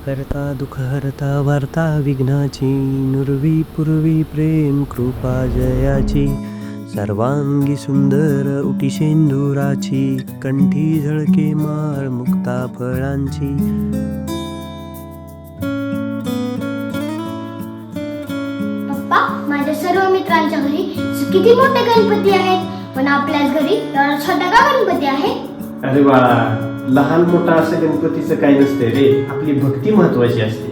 करता दुःख हरता वार्ता विघ्नाची नुरवी पूर्वी प्रेम कृपा जयाची सर्वांगी सुंदर उटी शेंदुराची कंठी झळके माळ मुक्ता फळांची. पप्पा, माझ्या सर्व मित्रांच्या घरी किती मोठे गणपती आहेत, पण आपल्याच घरी एवढा छोटा का गणपती आहे? अरे बाळा, लहान मोठा असं गणपतीचं काही नसते रे, आपली भक्ती महत्वाची असते.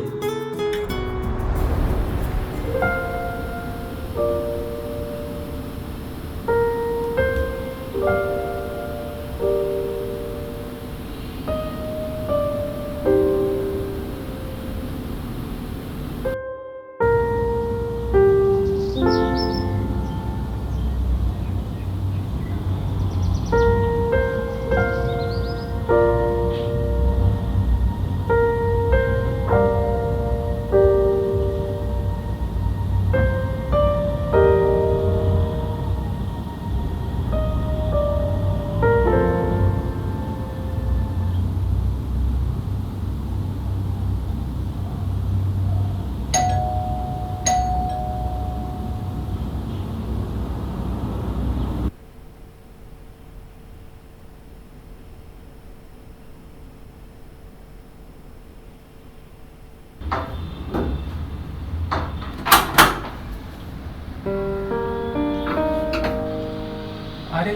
अरे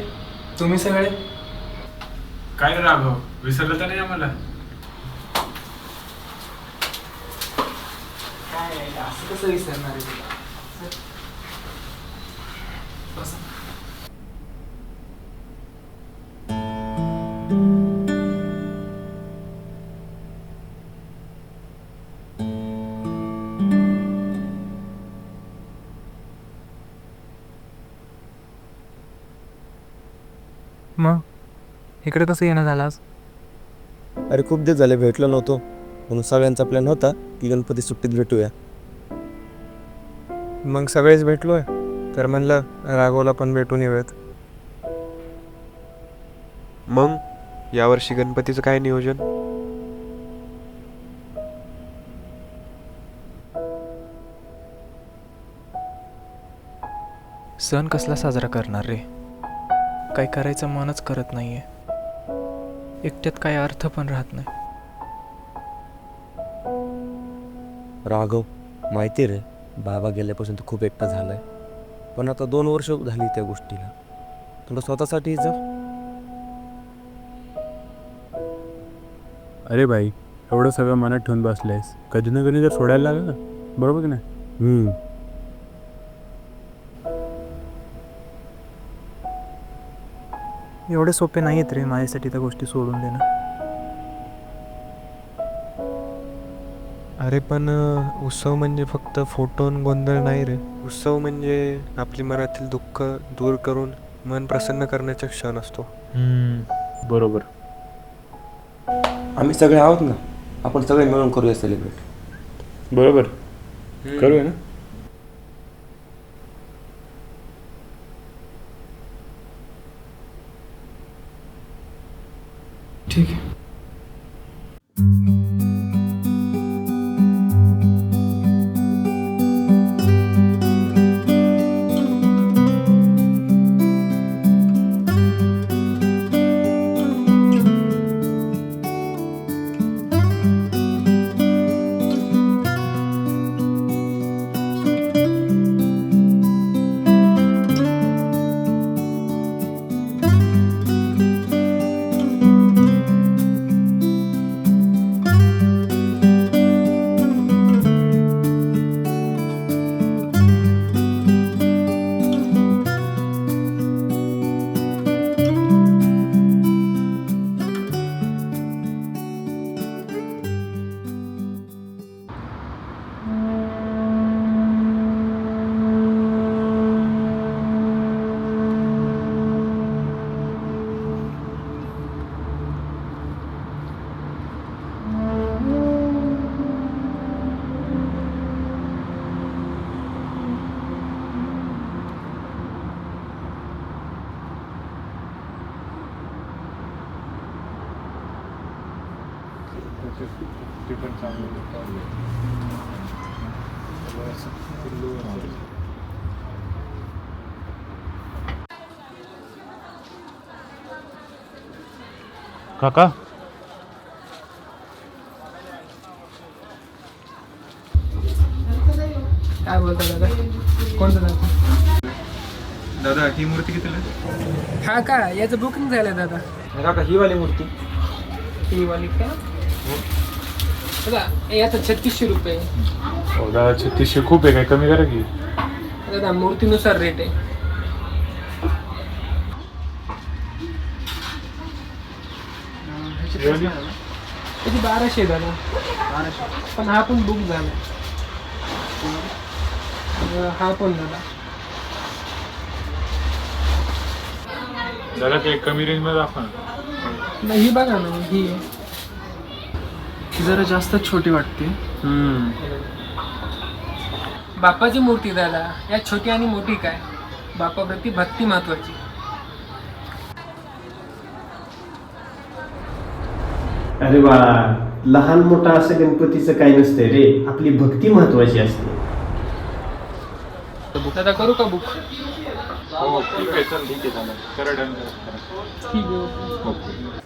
तुम्ही सगळे काय रे राघव, विसरलं तर नाही आम्हाला? काय असं कसं विसरणार आहे तुला? बसा. मग इकडे कसं येणं झालास? अरे खूप दिवस झाले भेटलो नव्हतो, म्हणून सगळ्यांचा प्लॅन होता की गणपती सुट्टीत भेटूया. मग सगळेच भेटलोय तर म्हणलं राघवला पण भेटून येऊयात. मग यावर्षी गणपतीचं काय नियोजन? सण कसला साजरा करणार रे? काही करायचं मनच करत नाहीये. एकट्यात काय अर्थ पण राहत नाही. राघव, माहिती रे, बाबा गेल्यापासून तर खूप एकटा झालाय, पण आता 2 वर्ष झाली त्या गोष्टीला. थोडं स्वतःसाठी जर. अरे भाई, एवढं सगळं मनात ठेवून बसलेस, कधी ना कधी जर सोडायला लागलं ना, बरोबर की नाही? एवढे सोपे नाही आहेत रे माझ्यासाठी त्या गोष्टी सोडून देणं. अरे पण उत्सव म्हणजे फक्त फोटो आणि गोंधळ नाही रे. उत्सव म्हणजे आपली मनातील दुःख दूर करून मन प्रसन्न करण्याचा क्षण असतो. बरोबर. आम्ही सगळे आहोत ना, आपण सगळे मिळून करूया सेलिब्रेट. बरोबर, करूया ना. ठीक आहे. काका काय बोलता दादा कोणतं दादा दादा ही मूर्ती कितीला हा का याचं बुकिंग झालं दादा काका ही वाली मूर्ती ही वाली का दादा याचं 3600 रुपये हो दादा 3600 खूप आहे, काय कमी करा की. दादा मूर्तीनुसार रेट आहे त्याची 1200 दादा 1200 पण हा पण बुक झाला हा पण दादा दादा ते कमी रेंज मध्ये दाखवा ना. नाही ही बघा ना ही आहे. जरा जास्त छोटी वाटते. बाप्पाची मूर्ती दादा या छोटी आणि मोठी काय बाप्पाप्रती भक्ती महत्वाची. अरे बाळा, लहान मोठा असं गणपतीचं काही नसतंय रे, आपली भक्ती महत्वाची असते. दादा करू का बुक हो ठीक आहे, चल ठीक आहे, चालेल, करा डन करा. ठीक आहे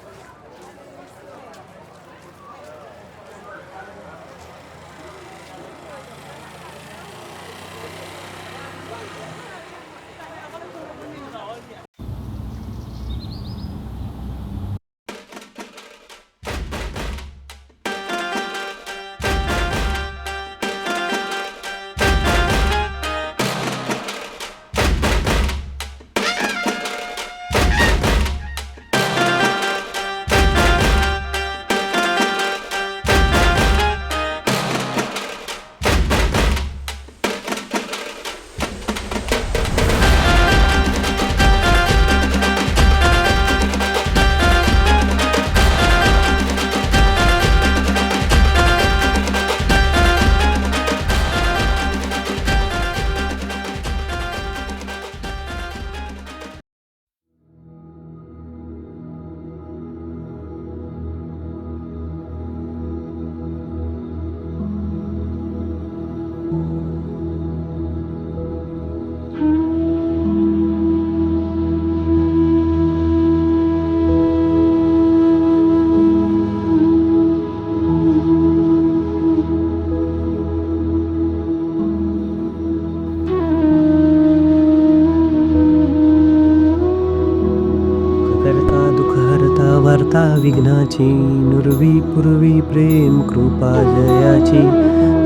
वार्ता विघ्नाची नुरवी पूर्वी प्रेम कृपा जयाची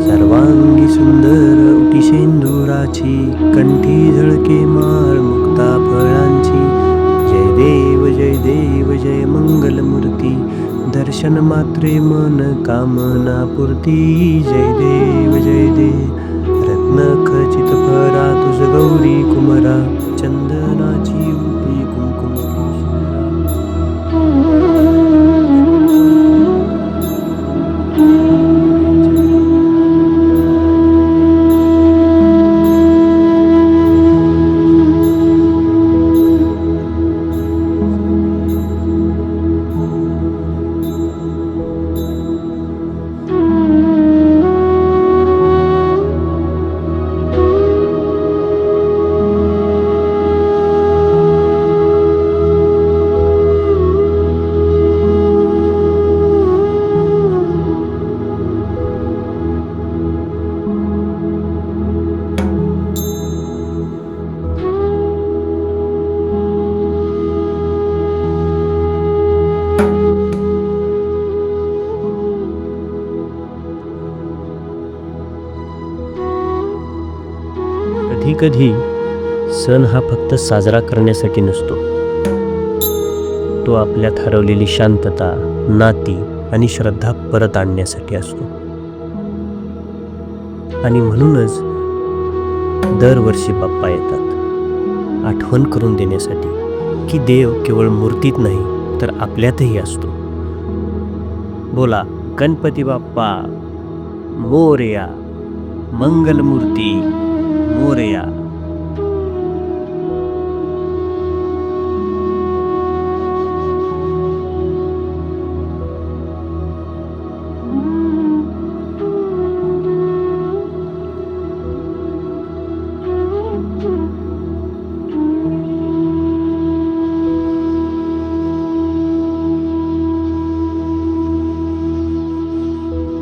सर्वांगी सुंदर उटी शेंदुराची कंठी झळके माळ मुक्ता फळांची जय देव जय मंगलमूर्ती दर्शन मात्रे मन कामना पूर्ती जय देव रत्न खचित फरा तुझ गौरी कुमरा चंदनाची उटी कुंकुम कधी सण हा फक्त साजरा करण्यासाठी नसतो, तो आपल्यात हरवलेली शांतता, नाती आणि श्रद्धा परत आणण्यासाठी असतो. आणि म्हणूनच दरवर्षी बाप्पा येतात, आठवण करून देण्यासाठी की देव केवळ मूर्तीत नाही तर आपल्यातही असतो. बोला गणपती बाप्पा मोरया, मंगलमूर्ती मोरया.